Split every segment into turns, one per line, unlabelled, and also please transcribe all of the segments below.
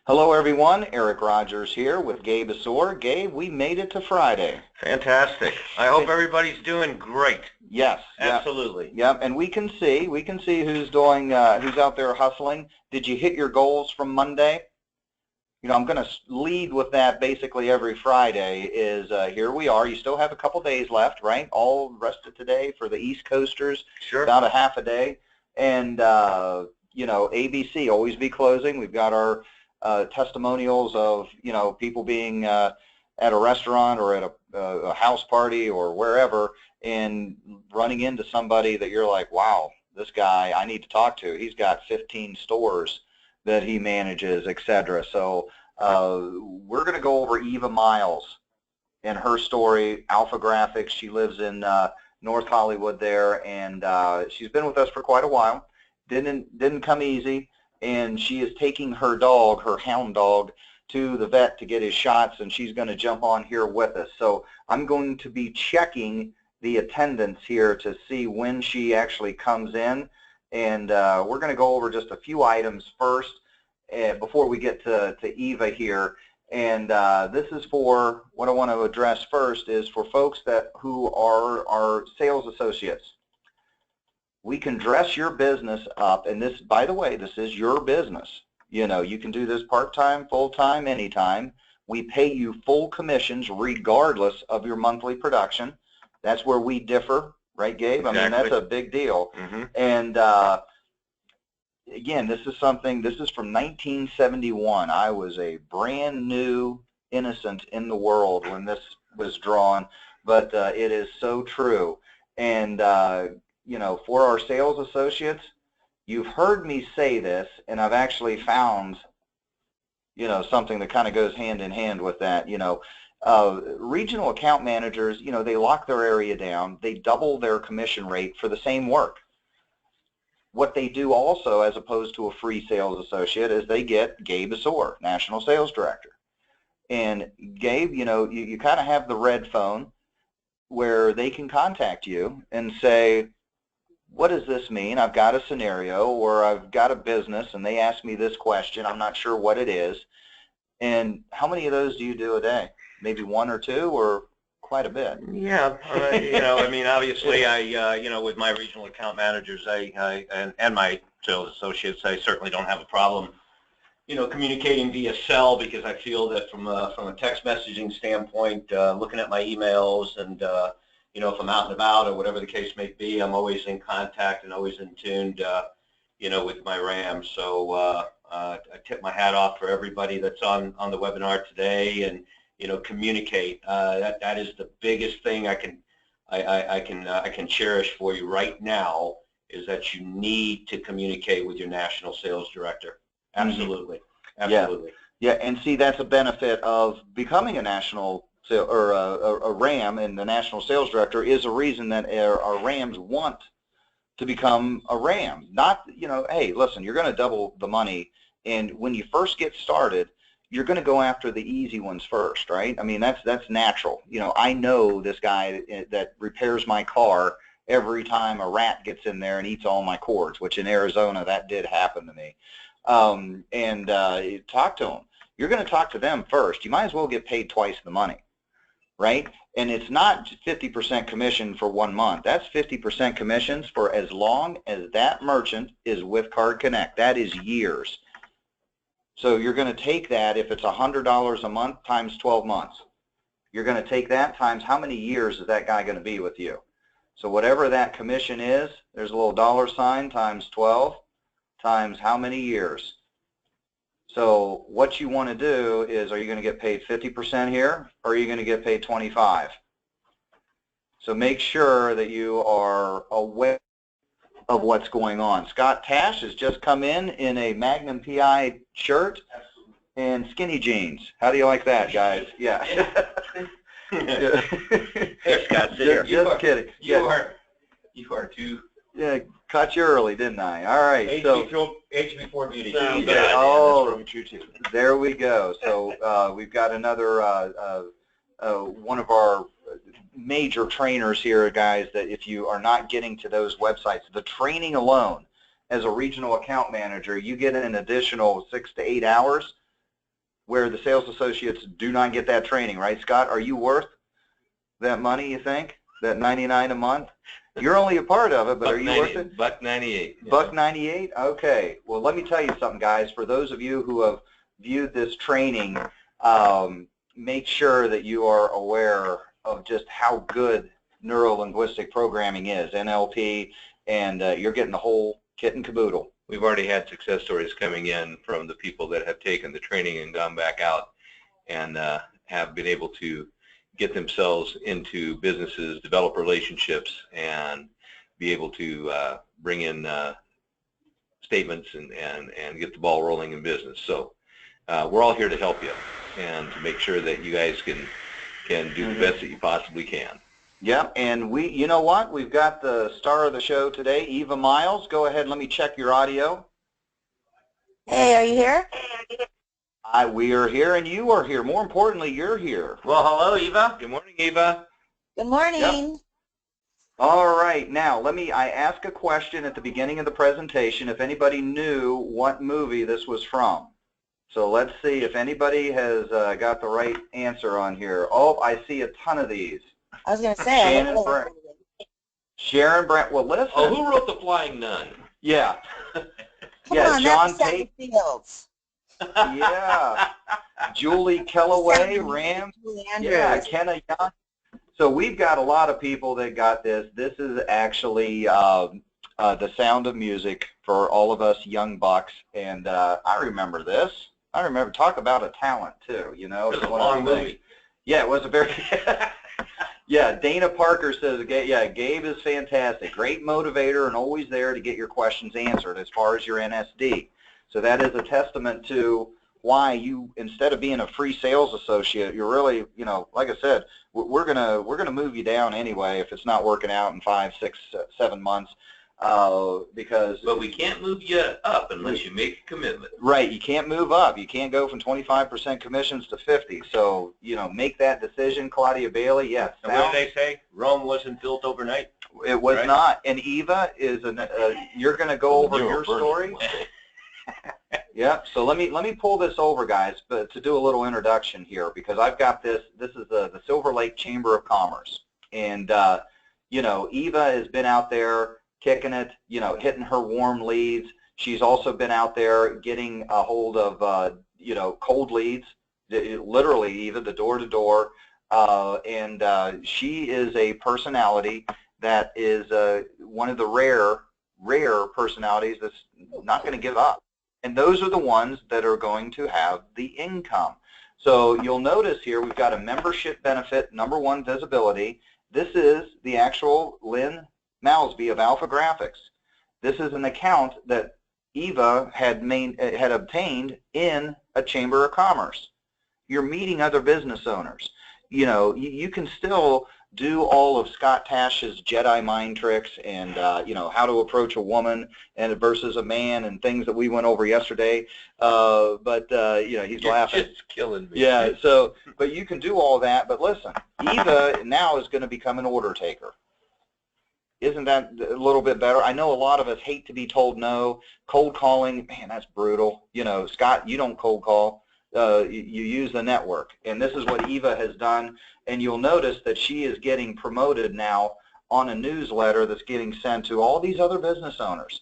Hello everyone, Eric Rogers here with Gabe Asor. Gabe, we made it to Friday.
Fantastic. I hope everybody's doing great.
Yes,
Absolutely.
Yep, and we can see who's doing, who's out there hustling. Did you hit your goals from Monday? You know, I'm going to lead with that basically every Friday is here we are. You still have a couple days left, right? All rest of today for the East Coasters,
Sure.
about a half a day. And, you know, ABC, always be closing. We've got our testimonials of, you know, people being at a restaurant or at a house party or wherever and running into somebody that you're like, wow, this guy I need to talk to. He's got 15 stores that he manages, etc. So we're going to go over Eva Miles and her story, Alpha Graphics. She lives in North Hollywood there, and she's been with us for quite a while. Didn't come easy, and she is taking her dog, her hound dog, to the vet to get his shots, and she's going to jump on here with us. So I'm going to be checking the attendance here to see when she actually comes in, and we're going to go over just a few items first before we get to Eva here. And this is for what I want to address first is for folks who are our sales associates. We can dress your business up, and this, by the way, this is your business. You know, you can do this part-time, full-time, anytime. We pay you full commissions regardless of your monthly production. That's where we differ, right, Gabe?
Exactly.
I mean, that's a big deal.
Mm-hmm.
And again, this is from 1971. I was a brand new innocent in the world when this was drawn, but it is so true. And you know, for our sales associates, you've heard me say this, and I've actually found, you know, something that kind of goes hand in hand with that. You know, regional account managers, you know, they lock their area down, they double their commission rate for the same work. What they do also, as opposed to a free sales associate, is they get Gabe Asor, National Sales Director. And Gabe, you know, you kind of have the red phone where they can contact you and say, what does this mean? I've got a scenario, or I've got a business and they ask me this question. I'm not sure what it is. And how many of those do you do a day? Maybe one or two, or quite a bit?
Yeah, you know, I mean, obviously, you know, with my regional account managers, and my sales associates, I certainly don't have a problem, you know, communicating via cell, because I feel that from a text messaging standpoint, looking at my emails and you know, if I'm out and about or whatever the case may be, I'm always in contact and always in tuned, you know, with my RAM. So I tip my hat off for everybody that's on the webinar today, and you know, communicate. That is the biggest thing I can cherish for you right now, is that you need to communicate with your national sales director. Absolutely, absolutely.
Yeah, and see, that's a benefit of becoming a national or a RAM, and the national sales director is a reason that our RAMs want to become a RAM. Not, you know, hey, listen, you're going to double the money, and when you first get started, you're going to go after the easy ones first, right? I mean, that's natural. You know, I know this guy that repairs my car every time a rat gets in there and eats all my cords, which in Arizona, that did happen to me. And talk to them. You're going to talk to them first. You might as well get paid twice the money, right? And it's not 50% commission for 1 month. That's 50% commissions for as long as that merchant is with Card Connect. That is years. So you're going to take that, if it's $100 a month times 12 months, you're going to take that times how many years is that guy going to be with you? So whatever that commission is, there's a little dollar sign times 12 times how many years. So what you want to do is, are you going to get paid 50% here, or are you going to get paid 25? So make sure that you are aware of what's going on. Scott Tash has just come in a Magnum PI shirt and skinny jeans. How do you like that, guys? Yeah.
There, Scott,
just kidding.
You are too.
Yeah, caught you early, didn't I? All right.
Age before beauty.
Oh, there we go. So we've got another one of our major trainers here, guys, that if you are not getting to those websites, the training alone as a regional account manager, you get an additional 6 to 8 hours where the sales associates do not get that training, right, Scott? Are you worth that money, you think? That $99 a month? You're only a part of it, but are you worth it?
$1.98.
$1.98? Okay. Well, let me tell you something, guys. For those of you who have viewed this training, make sure that you are aware of just how good neuro-linguistic programming is, NLP, and you're getting the whole kit and caboodle.
We've already had success stories coming in from the people that have taken the training and gone back out and have been able to get themselves into businesses, develop relationships, and be able to bring in statements and get the ball rolling in business. So we're all here to help you and to make sure that you guys can do the best that you possibly can.
Yep, and you know what? We've got the star of the show today, Eva Miles. Go ahead, let me check your audio.
Hey, are you here?
We are here, and you are here. More importantly, you're here.
Well, hello, Eva.
Good morning, Eva.
Good morning.
Yep. All right, now I asked a question at the beginning of the presentation if anybody knew what movie this was from. So let's see if anybody has got the right answer on here. Oh, I see a ton of these.
I was going to say.
Sharon Brand. Well, listen.
Oh, who wrote The Flying Nun?
Yeah.
Come
yeah,
on,
John
that's
Tate.
Fields.
Yeah. Julie Kellaway, Ram. Yeah, Kenna Young. So we've got a lot of people that got this. This is actually The Sound of Music for all of us young bucks, and I remember this. I remember, talk about a talent too, you know.
It was a long movie.
Yeah, it was a very, yeah, Dana Parker says, yeah, Gabe is fantastic. Great motivator and always there to get your questions answered as far as your NSD. So that is a testament to why you, instead of being a free sales associate, you're really, you know, like I said, we're gonna move you down anyway if it's not working out in 5, 6, 7 months. Because
but we can't move you up unless you make a commitment.
Right, you can't move up. You can't go from 25% commissions to 50. So, you know, make that decision, Claudia Bailey. Yes.
And what did they say? Rome wasn't built overnight.
It was
right?
not. And Eva is you're going to go over your story. Yeah. So let me pull this over, guys, but to do a little introduction here, because I've got this. This is the Silver Lake Chamber of Commerce, and you know, Eva has been out there kicking it, you know, hitting her warm leads. She's also been out there getting a hold of, you know, cold leads, literally even the door-to-door, and she is a personality that is one of the rare personalities that's not going to give up. And those are the ones that are going to have the income. So you'll notice here we've got a membership benefit, #1 visibility. This is the actual Lynn Malsby of Alpha Graphics. This is an account that Eva had obtained in a Chamber of Commerce. You're meeting other business owners. You know, you can still do all of Scott Tash's Jedi mind tricks and, you know, how to approach a woman and versus a man and things that we went over yesterday. But you know, he's laughing.
Just killing me.
Yeah, so, but you can do all that. But listen, Eva now is going to become an order taker. Isn't that a little bit better? I know a lot of us hate to be told no. Cold calling, man, that's brutal. You know, Scott, you don't cold call. You use the network. And this is what Eva has done. And you'll notice that she is getting promoted now on a newsletter that's getting sent to all these other business owners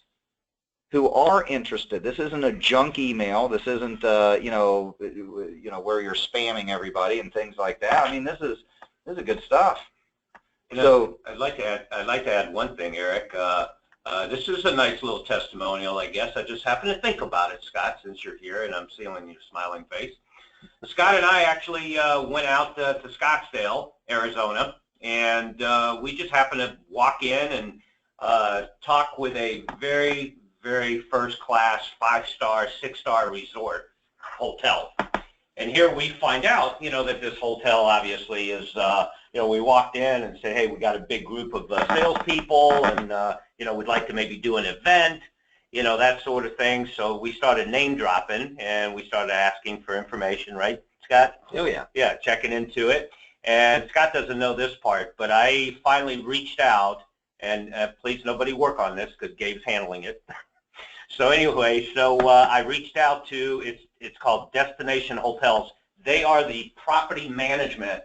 who are interested. This isn't a junk email. This isn't, you know, where you're spamming everybody and things like that. I mean, this is good stuff.
You know,
So
I'd like to add one thing, Eric. This is a nice little testimonial, I guess. I just happened to think about it, Scott, since you're here, and I'm seeing your smiling face. Scott and I actually went out to Scottsdale, Arizona, and we just happened to walk in and talk with a very, very first-class 5-star, 6-star resort hotel. And here we find out, you know, that this hotel obviously is, you know, we walked in and said, hey, we got a big group of salespeople, and, you know, we'd like to maybe do an event, you know, that sort of thing. So we started name dropping, and we started asking for information, right, Scott?
Oh, yeah.
Yeah, checking into it. And Scott doesn't know this part, but I finally reached out, and please nobody work on this because Gabe's handling it. So anyway, I reached out to, it's called Destination Hotels. They are the property management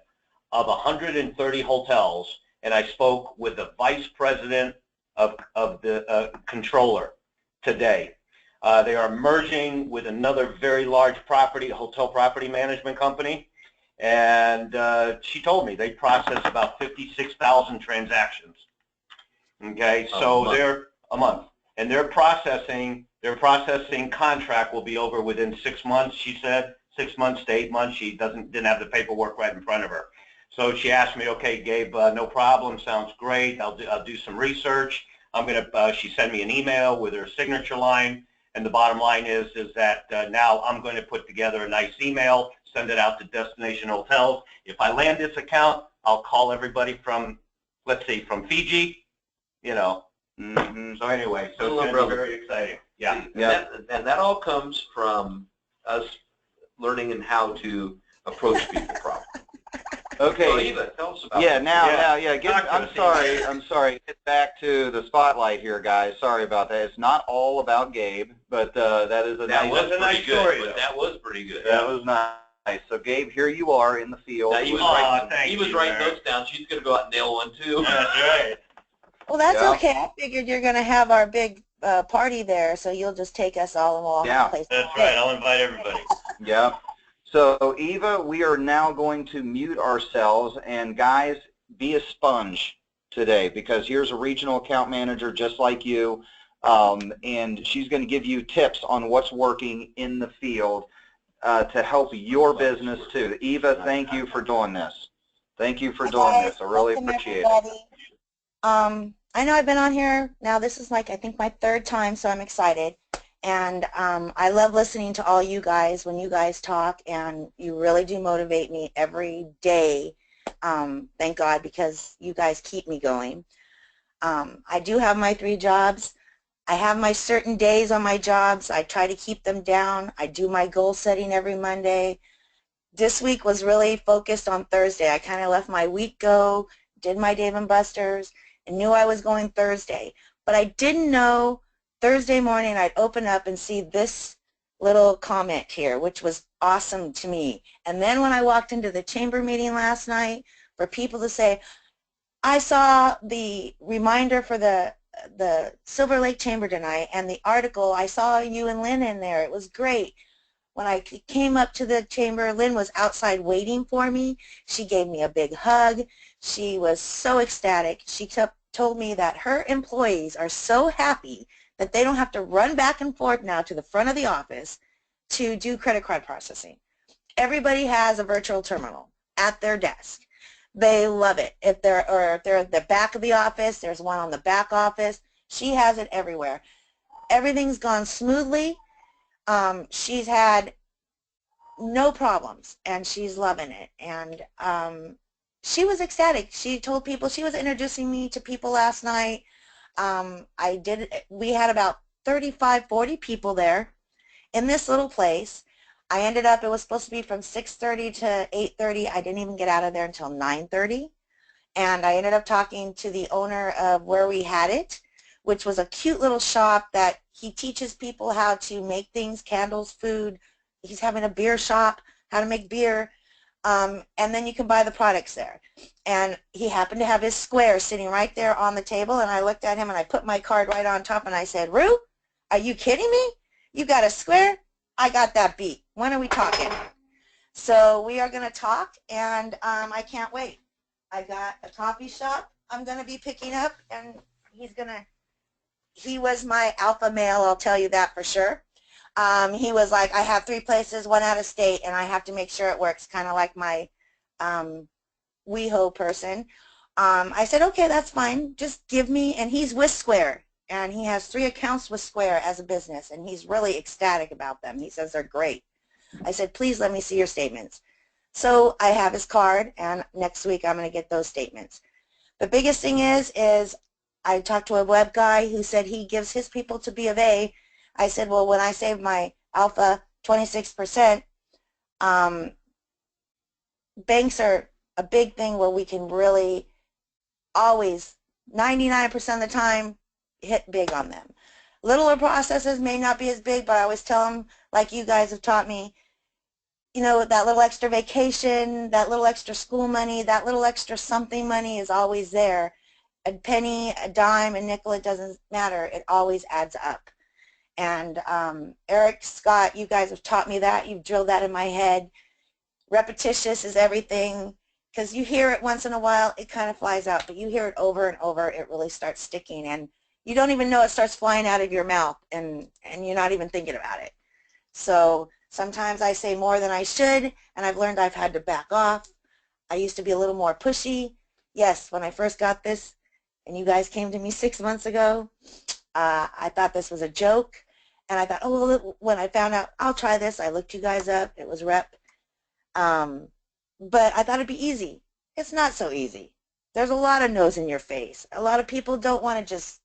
of 130 hotels, and I spoke with the vice president of the controller today. They are merging with another very large hotel property management company, and she told me they process about 56,000 transactions. Okay, so they're a month, and their processing contract will be over within 6 months. She said 6 months to 8 months. She didn't have the paperwork right in front of her. So she asked me, okay, Gabe, no problem, sounds great. I'll do some research. She sent me an email with her signature line, and the bottom line is that now I'm going to put together a nice email, send it out to Destination Hotels. If I land this account, I'll call everybody from, let's see, from Fiji, you know.
Mm-hmm.
So anyway, so it's going to be very exciting. Yeah.
And that all comes from us learning and how to approach people properly.
Okay.
So Eva, tell us about
Yeah,
it.
I'm sorry. Get back to the spotlight here, guys. Sorry about that. It's not all about Gabe, but that is a
That was a nice story, though.
That was pretty good.
That was nice. So Gabe, here you are in the field.
Now, he was writing notes down. She's going to go out and nail one too.
That's right.
Well, that's
Yeah.
okay. I figured you're going to have our big party there, so you'll just take us all and we'll all have a place.
That's right. I'll invite everybody.
Yeah. So, Eva, we are now going to mute ourselves, and guys, be a sponge today, because here's a regional account manager just like you, and she's going to give you tips on what's working in the field to help your business too. Eva, thank you for doing this. Thank you for doing this. I really appreciate it.
I know I've been on here now. This is like, I think, my third time, so I'm excited. And I love listening to all you guys when you guys talk, and you really do motivate me every day. Thank God, because you guys keep me going. I do have my 3 jobs. I have my certain days on my jobs. I try to keep them down. I do my goal setting every Monday. This week was really focused on Thursday. I kind of let my week go, did my Dave & Buster's, and knew I was going Thursday. But I didn't know Thursday morning I'd open up and see this little comment here, which was awesome to me. And then when I walked into the chamber meeting last night, for people to say, I saw the reminder for the Silver Lake Chamber tonight, and the article, I saw you and Lynn in there. It was great. When I came up to the chamber, Lynn was outside waiting for me. She gave me a big hug. She was so ecstatic. She told me that her employees are so happy that they don't have to run back and forth now to the front of the office to do credit card processing. Everybody has a virtual terminal at their desk. They love it. If they're at the back of the office, there's one on the back office. She has it everywhere. Everything's gone smoothly. She's had no problems, and she's loving it. And she was ecstatic. She told people, she was introducing me to people last night. We had about 35, 40 people there in this little place. I ended up, it was supposed to be from 6:30 to 8:30. I didn't even get out of there until 9:30. And I ended up talking to the owner of where we had it, which was a cute little shop that he teaches people how to make things, candles, food. He's having a beer shop, how to make beer. And then you can buy the products there. And he happened to have his square sitting right there on the table, and I looked at him and I put my card right on top and I said, Rue, are you kidding me? You got a square? I got that beat. When are we talking? So we are going to talk, and I can't wait. I got a coffee shop I'm going to be picking up, and he was my alpha male, I'll tell you that for sure. He was like, I have 3 places, 1 out of state, and I have to make sure it works, kind of like my WeHo person. I said, okay, that's fine. Just give me, and he's with Square, and he has 3 accounts with Square as a business, and he's really ecstatic about them. He says they're great. I said, please let me see your statements. So I have his card, and next week I'm going to get those statements. The biggest thing is I talked to a web guy who said he gives his people to B of A. I said, well, when I save my alpha 26%, banks are a big thing where we can really always, 99% of the time, hit big on them. Littler processes may not be as big, but I always tell them, like you guys have taught me, you know, that little extra vacation, that little extra school money, that little extra something money is always there. A penny, a dime, a nickel, it doesn't matter. It always adds up. And Eric, Scott, you guys have taught me that. You've drilled that in my head. Repetitious is everything, because you hear it once in a while, it kind of flies out, but you hear it over and over, it really starts sticking, and you don't even know it starts flying out of your mouth, and you're not even thinking about it. So sometimes I say more than I should, and I've learned I've had to back off. I used to be a little more pushy. Yes, when I first got this, and you guys came to me 6 months ago, I thought this was a joke, and I thought, oh, well, when I found out, I'll try this, I looked you guys up, it was Rep. But I thought it'd be easy. It's not so easy. There's a lot of no's in your face. A lot of people don't want to just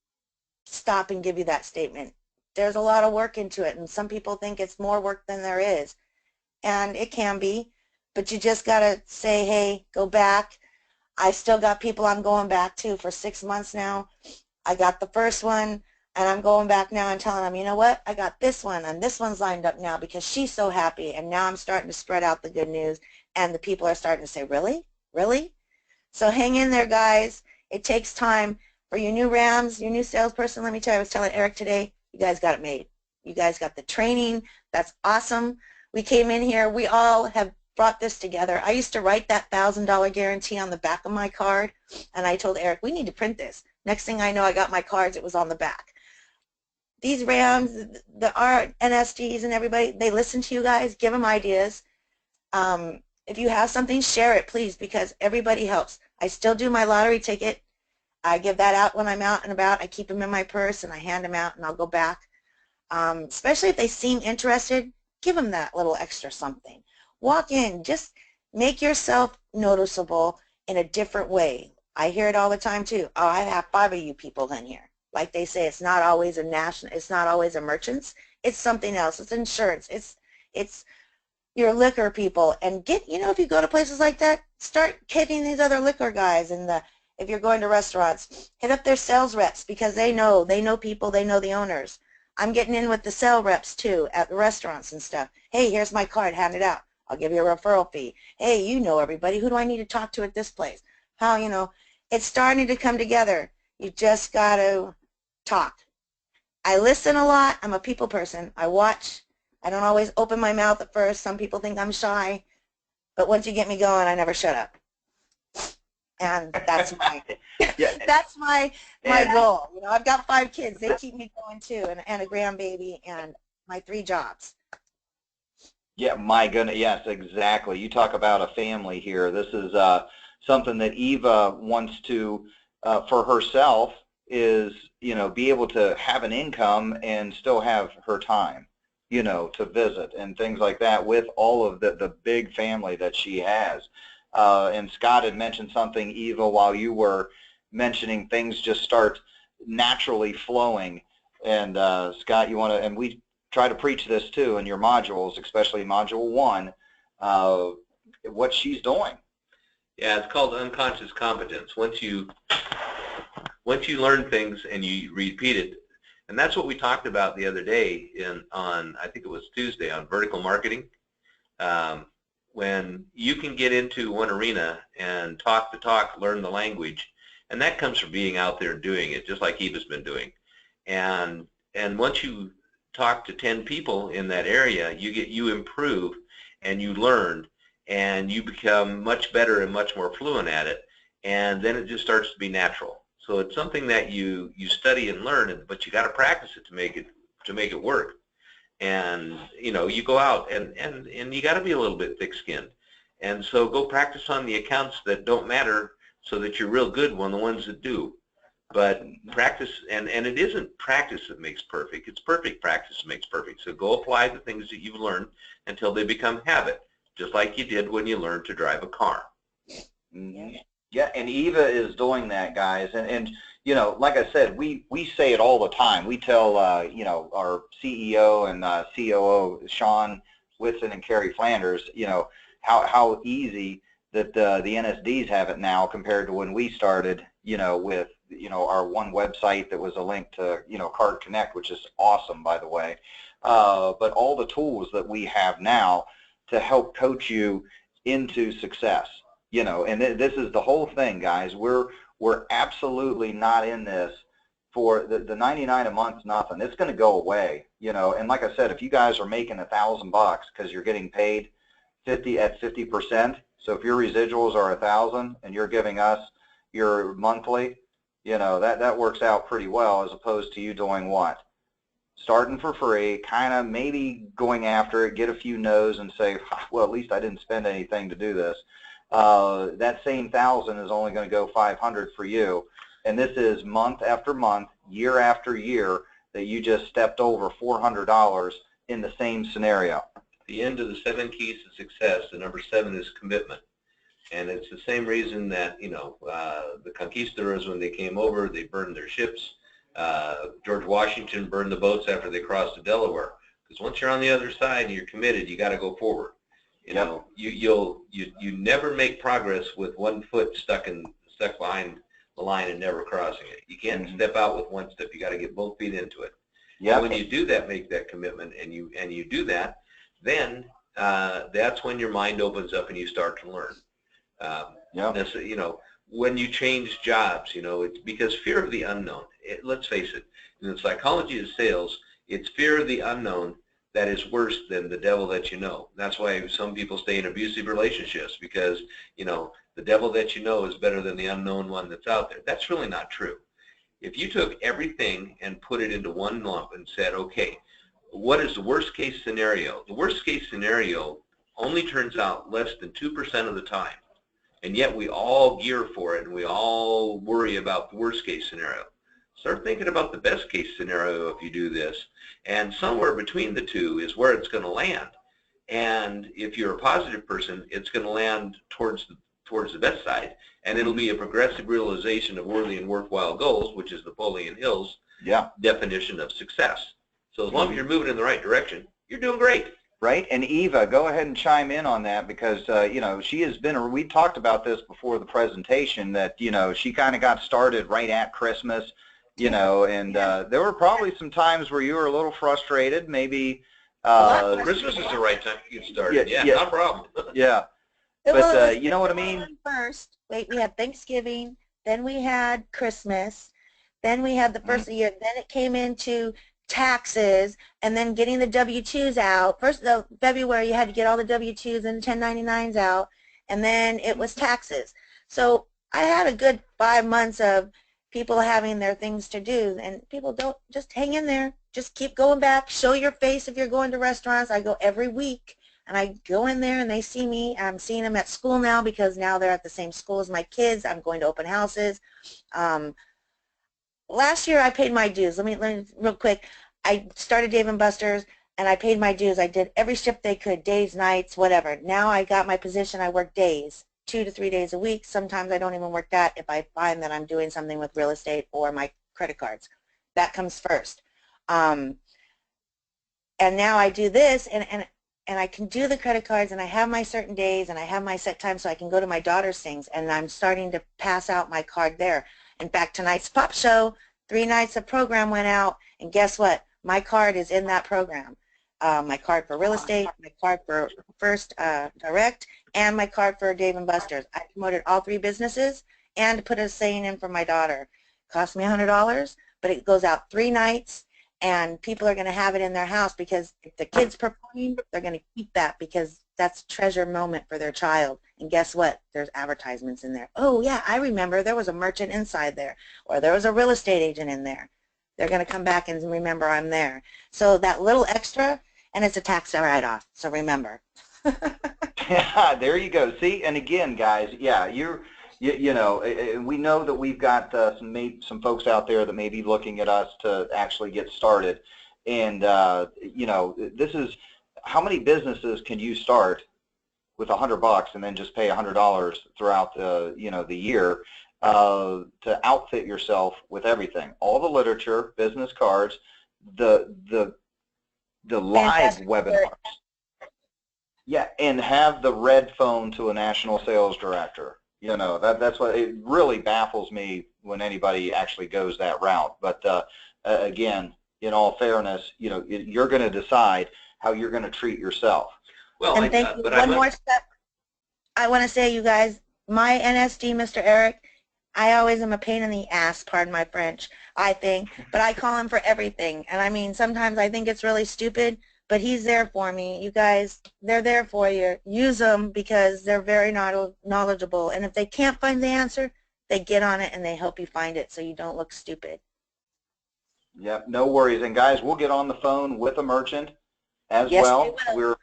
stop and give you that statement. There's a lot of work into it, and some people think it's more work than there is. And it can be, but you just got to say, hey, go back. I still got people I'm going back to for 6 months now. I got the first one, and I'm going back now and telling them, you know what, I got this one, and this one's lined up now because she's so happy, and now I'm starting to spread out the good news, and the people are starting to say, really? Really? So hang in there, guys. It takes time. For you new Rams, your new salesperson, let me tell you, I was telling Eric today, you guys got it made. You guys got the training. That's awesome. We came in here. We all have brought this together. I used to write that $1,000 guarantee on the back of my card, and I told Eric, we need to print this. Next thing I know, I got my cards. It was on the back. These Rams, our NSDs and everybody, they listen to you guys. Give them ideas. If you have something, share it, please, because everybody helps. I still do my lottery ticket. I give that out when I'm out and about. I keep them in my purse, and I hand them out, and I'll go back. Especially if they seem interested, give them that little extra something. Walk in. Just make yourself noticeable in a different way. I hear it all the time, too. Oh, I have 5 of you people in here. Like they say, it's not always a national, it's not always a merchants. It's something else. It's insurance. It's your liquor people. And get, you know, if you go to places like that, start hitting these other liquor guys. And if you're going to restaurants, hit up their sales reps, because they know people, they know the owners. I'm getting in with the sales reps too at the restaurants and stuff. Hey, here's my card, hand it out. I'll give you a referral fee. Hey, you know everybody. Who do I need to talk to at this place? How, you know, it's starting to come together. You just got to talk. I listen a lot. I'm a people person. I watch. I don't always open my mouth at first. Some people think I'm shy. But once you get me going, I never shut up. And that's my that's my goal. You know, I've got 5 kids. They keep me going too, and a grandbaby, and my 3 jobs.
Yeah, my goodness, yes, exactly. You talk about a family here. This is something that Eva wants to, for herself, is, you know, be able to have an income and still have her time, you know, to visit and things like that with all of the big family that she has. And Scott had mentioned something, Eva, while you were mentioning things just start naturally flowing. And Scott, you want to, and we try to preach this too in your modules, especially module 1, what she's doing.
Yeah, it's called unconscious competence. Once you learn things and you repeat it, and that's what we talked about the other day on I think it was Tuesday on vertical marketing. When you can get into one arena and talk the talk, learn the language, and that comes from being out there doing it, just like Eva's been doing. And once you talk to 10 people in that area, you improve and you learn and you become much better and much more fluent at it, and then it just starts to be natural. So it's something that you study and learn, but you got to practice it to make it work. And you know, you go out and you got to be a little bit thick-skinned, and so go practice on the accounts that don't matter so that you're real good on the ones that do. But practice, and it isn't practice that makes perfect, it's perfect practice that makes perfect. So go apply the things that you've learned until they become habit, just like you did when you learned to drive a car.
Mm-hmm. Yeah, and Eva is doing that, guys, and you know, like I said, we say it all the time. We tell you know, our CEO and COO Sean Whitson and Carrie Flanders, you know, how easy that the NSDs have it now compared to when we started, you know, with, you know, our one website that was a link to, you know, Card Connect, which is awesome, by the way. But all the tools that we have now to help coach you into success, you know, and this is the whole thing, guys. We're absolutely not in this for the 99 a month, nothing. It's going to go away, you know. And like I said, if you guys are making $1,000 because you're getting paid 50%, so if your residuals are 1,000 and you're giving us your monthly, you know, that works out pretty well, as opposed to you doing what? Starting for free, kind of maybe going after it, get a few no's and say, well, at least I didn't spend anything to do this. That same 1,000 is only going to go 500 for you. And this is month after month, year after year, that you just stepped over $400 in the same scenario.
The end of the 7 keys to success, the number 7 is commitment. And it's the same reason that, you know, the conquistadors, when they came over, they burned their ships. George Washington burned the boats after they crossed the Delaware. Because once you're on the other side and you're committed, you got to go forward. You know, you never make progress with one foot stuck behind the line and never crossing it. You can't step out with one step. You got to get both feet into it. Yeah. When you do that, make that commitment, and you do that, then that's when your mind opens up and you start to learn. You know, when you change jobs, you know, it's because fear of the unknown. Let's face it, in the psychology of sales, it's fear of the unknown that is worse than the devil that you know. That's why some people stay in abusive relationships, because, you know, the devil that you know is better than the unknown one that's out there. That's really not true. If you took everything and put it into one lump and said, okay, what is the worst case scenario? The worst case scenario only turns out less than 2% of the time. And yet we all gear for it and we all worry about the worst case scenario. Start thinking about the best case scenario if you do this. And somewhere between the two is where it's going to land. And if you're a positive person, it's going to land towards the best side. And it'll be a progressive realization of worthy and worthwhile goals, which is Napoleon Hill's definition of success. So as long as you're moving in the right direction, you're doing great.
Right, and Eva, go ahead and chime in on that, because you know, she has been. We talked about this before the presentation, that, you know, she kind of got started right at Christmas, you know, and there were probably some times where you were a little frustrated, maybe.
Christmas is the right time to get started. Yeah, not a problem.
Yeah, but you know what I mean.
First, wait, we had Thanksgiving, then we had Christmas, then we had the first of the year, then it came into taxes, and then getting the W-2s out. First, February, you had to get all the W-2s and 1099s out, and then it was taxes. So I had a good 5 months of people having their things to do, and people don't, just hang in there. Just keep going back. Show your face if you're going to restaurants. I go every week, and I go in there, and they see me. I'm seeing them at school now, because now they're at the same school as my kids. I'm going to open houses. Last year I paid my dues. Let me real quick. I started Dave & Buster's and I paid my dues. I did every shift they could, days, nights, whatever. Now I got my position. I work days, 2 to 3 days a week. Sometimes I don't even work that if I find that I'm doing something with real estate or my credit cards. That comes first. And now I do this, and I can do the credit cards, and I have my certain days, and I have my set time, so I can go to my daughter's things, and I'm starting to pass out my card there. In fact, tonight's pop show, 3 nights of program went out, and guess what? My card is in that program. My card for real estate, my card for First Direct, and my card for Dave & Buster's. I promoted all 3 businesses and put a saying in for my daughter. It cost me $100, but it goes out 3 nights, and people are going to have it in their house, because if the kid's performing, they're going to keep that, because that's a treasure moment for their child. And guess what? There's advertisements in there. Oh, yeah, I remember there was a merchant inside there, or there was a real estate agent in there. They're going to come back and remember I'm there. So that little extra, and it's a tax write-off, so remember.
Yeah, there you go. See, and again, guys, yeah, you know, we know that we've got some folks out there that may be looking at us to actually get started. And, you know, this is, how many businesses can you start with $100 and then just pay $100 throughout the, you know, the year to outfit yourself with everything, all the literature, business cards, the live webinars, yeah, and have the red phone to a national sales director. You know, that's what it really baffles me when anybody actually goes that route. But again, in all fairness, you know, you're going to decide how you're going to treat yourself.
Well,
And thank you. One more step. I want to say, you guys, my NSD, Mr. Eric, I always am a pain in the ass, pardon my French, I think, but I call him for everything. And I mean, sometimes I think it's really stupid, but he's there for me. You guys, they're there for you. Use them because they're very knowledgeable. And if they can't find the answer, they get on it and they help you find it so you don't look stupid.
Yep, no worries. And guys, we'll get on the phone with a merchant as
Yes,
well.
we will.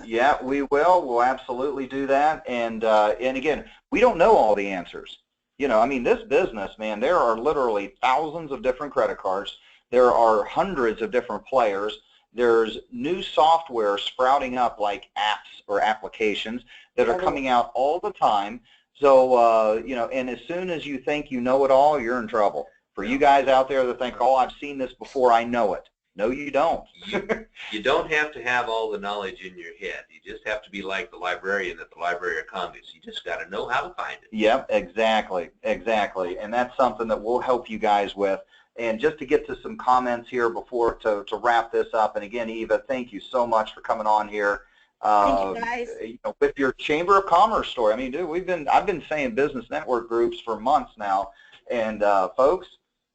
Yeah, we will. We'll absolutely do that. And again, we don't know all the answers. You know, I mean, this business, man, there are literally thousands of different credit cards. There are hundreds of different players. There's new software sprouting up like apps or applications that are coming out all the time. So, you know, and as soon as you think you know it all, you're in trouble. For you guys out there that think, oh, I've seen this before, I know it. No, you don't.
You don't have to have all the knowledge in your head. You just have to be like the librarian at the Library of Congress. You just got to know how to find it.
Yep, exactly, exactly. And that's something that we'll help you guys with. And just to get to some comments here before to wrap this up, and again, Eva, thank you so much for coming on here.
Thank you, guys.
You know, with your Chamber of Commerce story, I mean, dude, I've been saying business network groups for months now, and folks,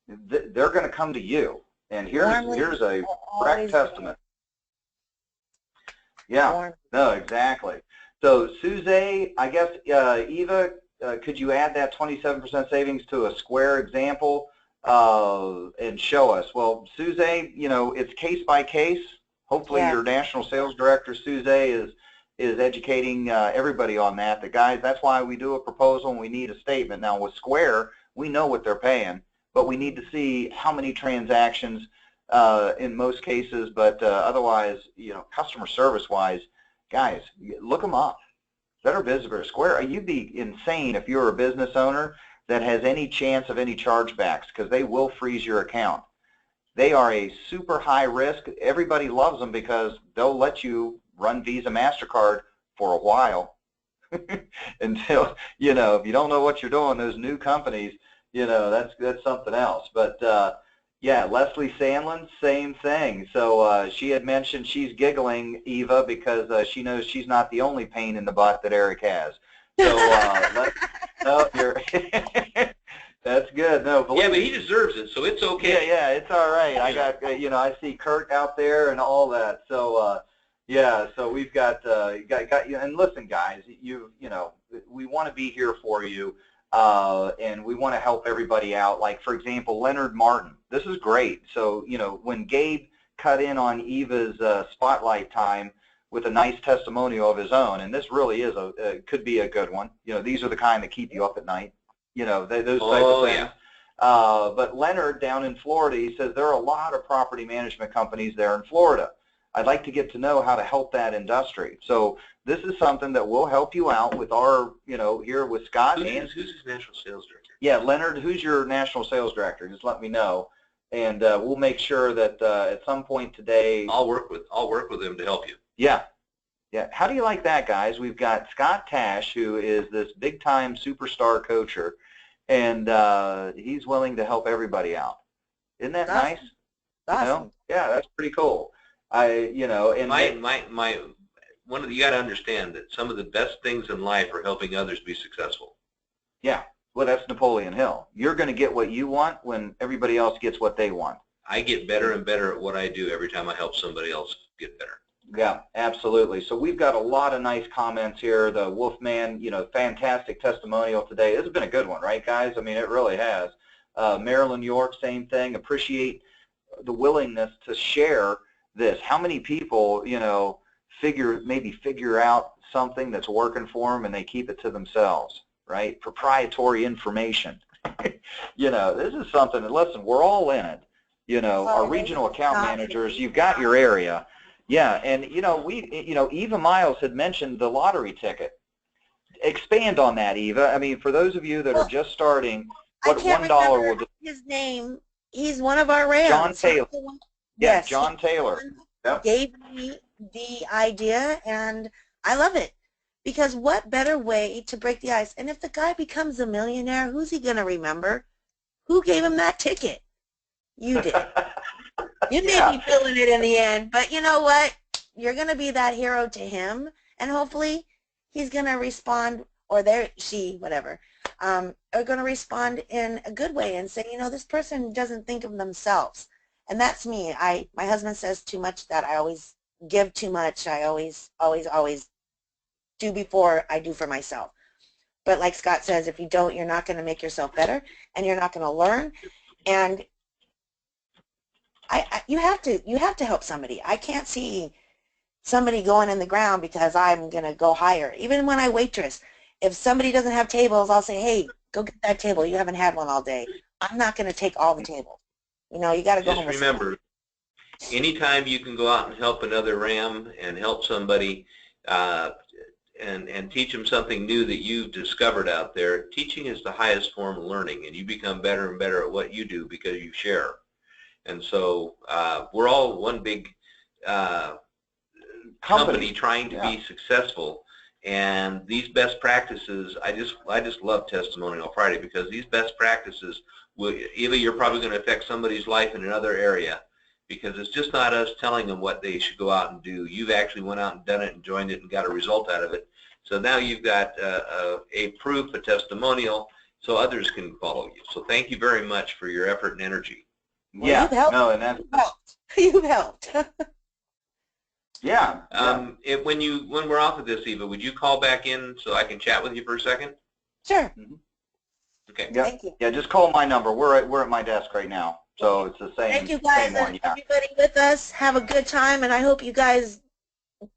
they're going to come to you. And here's a direct testament. Yeah, no, exactly. So, Suze, I guess, Eva, could you add that 27% savings to a Square example and show us? Well, Suze, you know, it's case by case. Hopefully your national sales director, Suze, is educating everybody on that. The guys, that's why we do a proposal and we need a statement. Now, with Square, we know what they're paying, but we need to see how many transactions in most cases, but otherwise, you know, customer service-wise, guys, look them up. Better Business Square. You'd be insane if you're a business owner that has any chance of any chargebacks, because they will freeze your account. They are a super high risk. Everybody loves them because they'll let you run Visa, MasterCard for a while until, you know, if you don't know what you're doing, those new companies, you know, that's something else. But yeah, Leslie Sandlin, same thing. So she had mentioned she's giggling, Eva, because she knows she's not the only pain in the butt that Eric has. So no, that's good. No,
yeah, but he deserves it, so it's okay.
Yeah, it's all right. I got, you know, I see Kurt out there and all that. So yeah, so we've got you. And listen, guys, you know, we want to be here for you. And we want to help everybody out. Like, for example, Leonard Martin. This is great. So, you know, when Gabe cut in on Eva's spotlight time with a nice testimonial of his own, and this really is could be a good one. You know, these are the kind that keep you up at night. You know, those type of things. Yeah. But Leonard down in Florida, he says there are a lot of property management companies there in Florida. I'd like to get to know how to help that industry. So this is something that will help you out with our, you know, here with Scott.
Who's his national sales director?
Yeah, Leonard, who's your national sales director? Just let me know, and we'll make sure that at some point today.
I'll work with him to help you.
Yeah, yeah. How do you like that, guys? We've got Scott Tash, who is this big-time superstar coacher, and he's willing to help everybody out. Isn't that nice?
Awesome.
You know? Yeah, that's pretty cool. You know, and
you got to understand that some of the best things in life are helping others be successful.
Yeah, well, that's Napoleon Hill. You're going to get what you want when everybody else gets what they want.
I get better and better at what I do every time I help somebody else get better.
Yeah, absolutely. So we've got a lot of nice comments here. The Wolfman, you know, fantastic testimonial today. This has been a good one, right, guys? I mean, it really has. Marilyn York, same thing. Appreciate the willingness to share this. How many people, you know, figure out something that's working for them and they keep it to themselves, right? Proprietary information. You know, this is something that, listen, we're all in it. You know, our regional account managers, you've got your area. Yeah, and you know, Eva Miles had mentioned the lottery ticket. Expand on that, Eva. I mean, for those of you that are just starting, what $1 will do?
His name. He's one of our Rams.
John Taylor. Yeah,
Yes,
John Taylor. Yep.
Gave me the idea, and I love it. Because what better way to break the ice? And if the guy becomes a millionaire, who's he going to remember? Who gave him that ticket? You did. You may
Yeah.
be feeling it in the end, but you know what? You're going to be that hero to him, and hopefully he's going to respond, or she, whatever, are going to respond in a good way and say, you know, this person doesn't think of themselves. And that's me. My husband says too much, that I always give too much. I always do before I do for myself. But like Scott says, if you don't, you're not going to make yourself better, and you're not going to learn. And you have to help somebody. I can't see somebody going in the ground because I'm going to go higher. Even when I waitress, if somebody doesn't have tables, I'll say, hey, go get that table. You haven't had one all day. I'm not going to take all the tables. You know, you got to go home
Just
with
remember, anytime you can go out and help another RAM and help somebody and teach them something new that you've discovered out there, teaching is the highest form of learning, and you become better and better at what you do because you share. And so we're all one big company trying to be successful. And these best practices, I just love Testimonial Friday, because these best practices will, Eva, you're probably going to affect somebody's life in another area, because it's just not us telling them what they should go out and do. You've actually went out and done it and joined it and got a result out of it. So now you've got a proof, a testimonial, so others can follow you. So thank you very much for your effort and energy.
Well,
Yeah.
you've helped.
No, and that's,
You've helped.
yeah.
When we're off of this, Eva, would you call back in so I can chat with you for a second?
Sure.
Okay.
Yeah.
Thank you.
Yeah, just call my number. We're at my desk right now, so it's the same.
Thank you guys,
same one.
and
Yeah.
everybody with us. Have a good time, and I hope you guys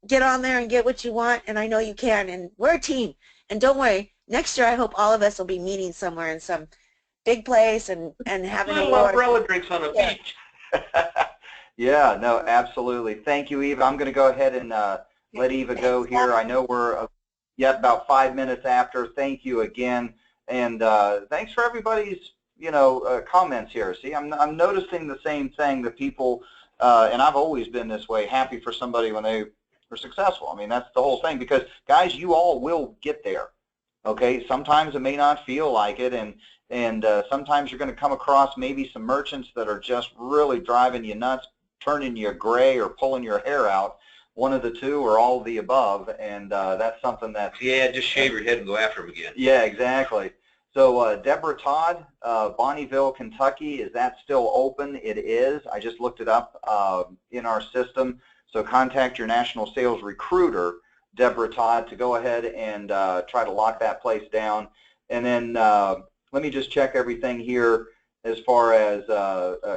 get on there and get what you want, and I know you can. And we're a team. And don't worry, next year I hope all of us will be meeting somewhere in some big place and having
Little umbrella drinks on the beach.
Yeah, no, absolutely. Thank you, Eva. I'm going to go ahead and let Eva go here. I know we're about 5 minutes after. Thank you again, and thanks for everybody's comments here. See, I'm noticing the same thing that people, and I've always been this way, happy for somebody when they are successful. I mean, that's the whole thing, because guys, you all will get there. Okay, sometimes it may not feel like it, and sometimes you're going to come across maybe some merchants that are just really driving you nuts, turning you gray, or pulling your hair out, one of the two or all of the above, and that's something that...
Yeah, just shave your head and go after them again.
Yeah, exactly. So Deborah Todd, Bonneville, Kentucky, is that still open? It is. I just looked it up in our system. So contact your national sales recruiter, Deborah Todd, to go ahead and try to lock that place down. And then let me just check everything here as far as,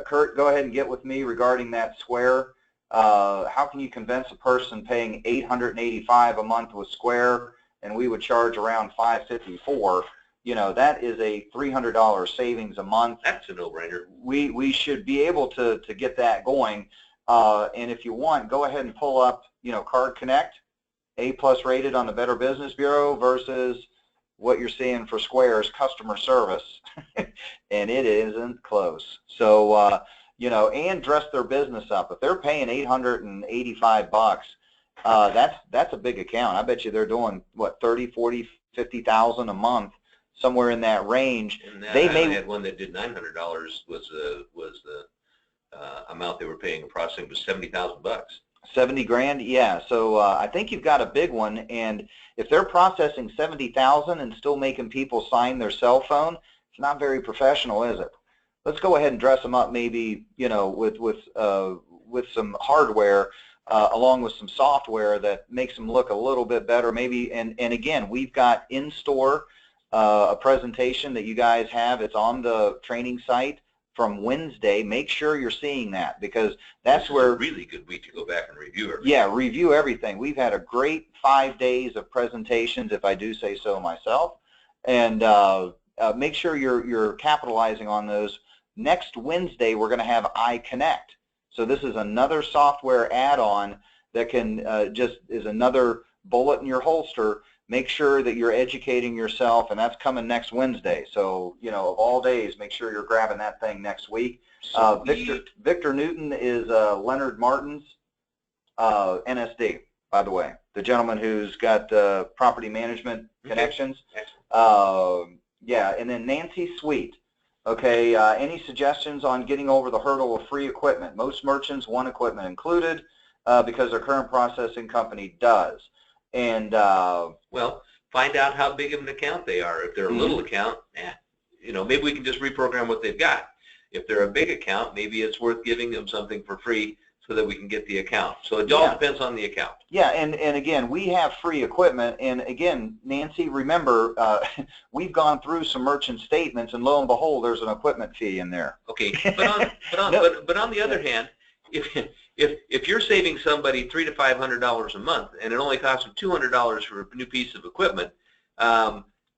Kurt, go ahead and get with me regarding that Square. How can you convince a person paying $885 a month with Square, and we would charge around $554? You know, that is a $300 savings a month.
That's a no-brainer.
We should be able to get that going. And if you want, go ahead and pull up, Card Connect, A+ rated on the Better Business Bureau versus what you're seeing for Square's customer service. And it isn't close. So, and dress their business up. If they're paying $885, that's a big account. I bet you they're doing, what, 30, 40, 50,000 a month, somewhere in that range.
And
they
I had one that did $900 was the amount they were paying. Approximately was $70,000.
70 grand, yeah. So I think you've got a big one, and if they're processing 70,000 and still making people sign their cell phone, it's not very professional, is it? Let's go ahead and dress them up, maybe with some hardware along with some software that makes them look a little bit better, maybe. And again, we've got in-store a presentation that you guys have. It's on the training site from Wednesday. Make sure you're seeing that, because that's where...
a really good week to go back and review everything.
Yeah, review everything. We've had a great 5 days of presentations, if I do say so myself, and make sure you're capitalizing on those. Next Wednesday, we're going to have iConnect. So this is another software add-on that can just is another bullet in your holster. Make sure that you're educating yourself, and that's coming next Wednesday. So, of all days, make sure you're grabbing that thing next week. Victor Newton is Leonard Martin's NSD, by the way. the gentleman who's got property management connections. Yeah, and then Nancy Sweet. Okay, any suggestions on getting over the hurdle of free equipment? Most merchants want equipment included because their current processing company does. And
well, find out how big of an account they are. If they're a little account, you know, maybe we can just reprogram what they've got. If they're a big account, maybe it's worth giving them something for free so that we can get the account. So it all depends on the account.
Yeah, and again, we have free equipment, and again, Nancy, remember, we've gone through some merchant statements, and lo and behold, there's an equipment fee in there.
Okay, but on the other hand, if you're saving somebody $300 to $500 a month, and it only costs them $200 for a new piece of equipment,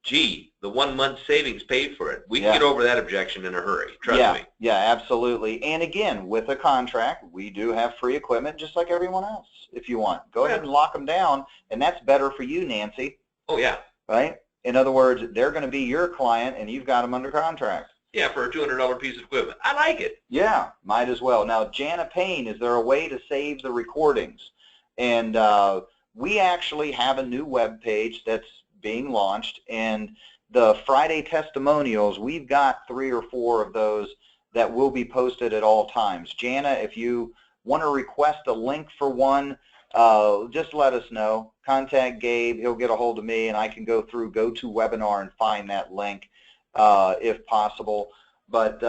gee, the 1 month savings paid for it. We can get over that objection in a hurry. Trust me.
Yeah, absolutely. And again, with a contract, we do have free equipment just like everyone else if you want. Go ahead and lock them down, and that's better for you, Nancy.
Oh, yeah.
Right? In other words, they're going to be your client, and you've got them under contract.
Yeah, for a $200 piece of equipment. I like it.
Yeah, might as well. Now, Jana Payne, is there a way to save the recordings? And we actually have a new web page that's being launched, and the Friday testimonials, we've got 3 or 4 of those that will be posted at all times. Jana, if you want to request a link for one, just let us know. Contact Gabe, he'll get a hold of me, and I can go through GoToWebinar and find that link if possible. But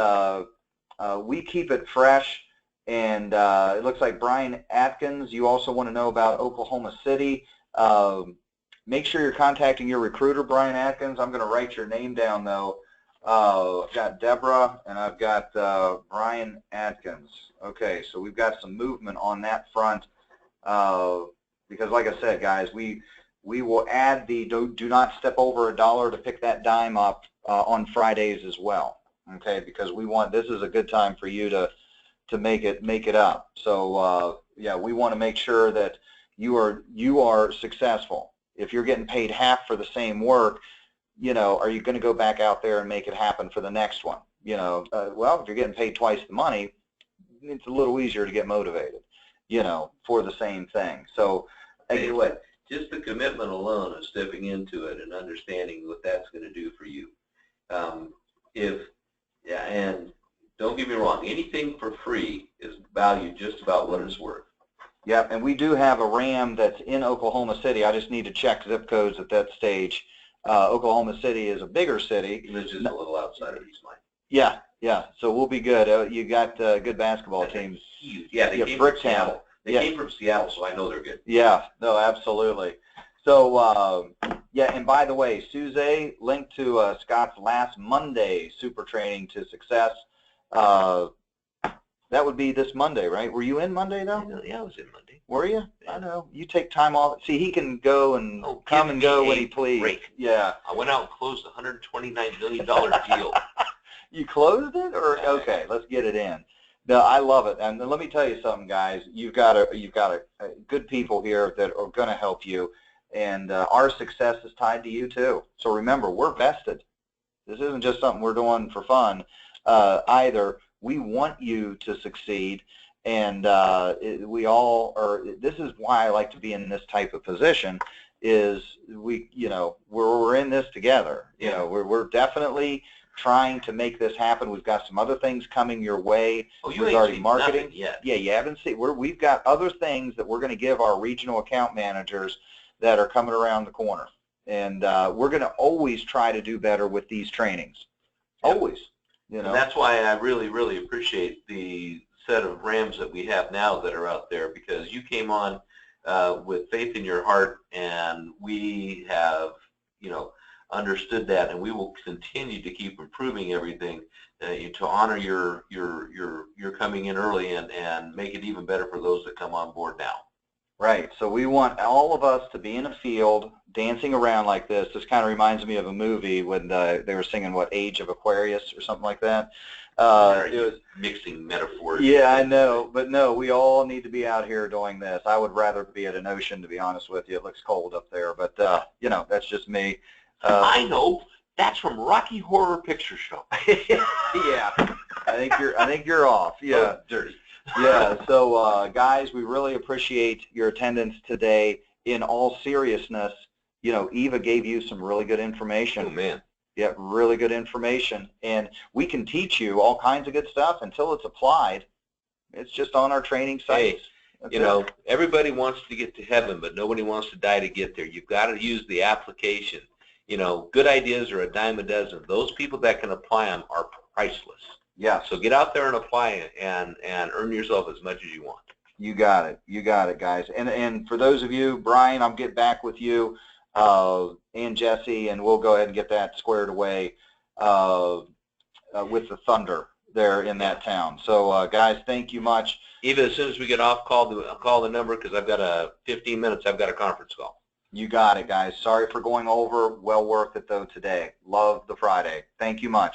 we keep it fresh, and it looks like Brian Atkins, you also want to know about Oklahoma City. Make sure you're contacting your recruiter, Brian Atkins. I'm going to write your name down, though. I've got Deborah, and I've got Brian Atkins. Okay, so we've got some movement on that front because, like I said, guys, we will add the do not step over $1 to pick that dime up on Fridays as well. Okay, because we want, this is a good time for you to make it up. So yeah, we want to make sure that you are successful. If you're getting paid half for the same work, you know, are you going to go back out there and make it happen for the next one? You know, well, if you're getting paid twice the money, it's a little easier to get motivated, you know, for the same thing. So
anyway, just the commitment alone of stepping into it and understanding what that's going to do for you. And don't get me wrong, anything for free is valued just about what it's worth.
Yeah, and we do have a RAM that's in Oklahoma City. I just need to check zip codes at that stage. Oklahoma City is a bigger city.
It's just a little outside of East Line.
Yeah, yeah. So we'll be good. You got good basketball teams.
Huge. Yeah, they came from Seattle. They came from Seattle, so I know they're good.
Yeah, no, absolutely. So yeah, and by the way, Suze, link to Scott's last Monday super training to success. That would be this Monday, right? Were you in Monday, though?
Yeah, I was in Monday.
Were you?
Yeah.
I know. You take time off. See, he can go and come and go when he pleases. Yeah.
I went out and closed a $129 million deal.
You closed it? Or okay, let's get it in. No, I love it. And let me tell you something, guys. You've got a good people here that are going to help you, and our success is tied to you, too. So remember, we're vested. This isn't just something we're doing for fun either. We want you to succeed, and we all are. This is why I like to be in this type of position. Is we're in this together. You know, we're definitely trying to make this happen. We've got some other things coming your way regarding marketing.
Yet.
Yeah, you haven't seen. We've got other things that we're going to give our regional account managers that are coming around the corner, and we're going to always try to do better with these trainings.
Yep.
Always. You know?
And that's why I really, really appreciate the set of RAMs that we have now that are out there, because you came on with faith in your heart, and we have, understood that, and we will continue to keep improving everything to honor your coming in early and make it even better for those that come on board now.
Right. So we want all of us to be in a field dancing around like this. This kind of reminds me of a movie when they were singing, what, Age of Aquarius or something like that.
It was mixing metaphors.
Yeah, I know. But no, we all need to be out here doing this. I would rather be at an ocean, to be honest with you. It looks cold up there. But, that's just me.
I know. That's from Rocky Horror Picture Show.
Yeah. I think you're off. Yeah.
Oh, dirty.
Yeah, so guys, we really appreciate your attendance today. in all seriousness, Eva gave you some really good
Oh,
information.
man.
Yeah, really good information. And we can teach you all kinds of good stuff until it's applied. It's just on our training sites. That's it.
Everybody wants to get to heaven, but nobody wants to die to get there. You've got to use the application. Good ideas are a dime a dozen. Those people that can apply them are priceless.
Yeah.
So get out there and apply and earn yourself as much as you want.
You got it. You got it, guys. And for those of you, Brian, I'll get back with you and Jesse, and we'll go ahead and get that squared away with the Thunder there in that town. So, guys, thank you much.
Even as soon as we get off, call the number, because I've got 15 minutes. I've got a conference call.
You got it, guys. Sorry for going over. Well worth it, though, today. Love the Friday. Thank you much.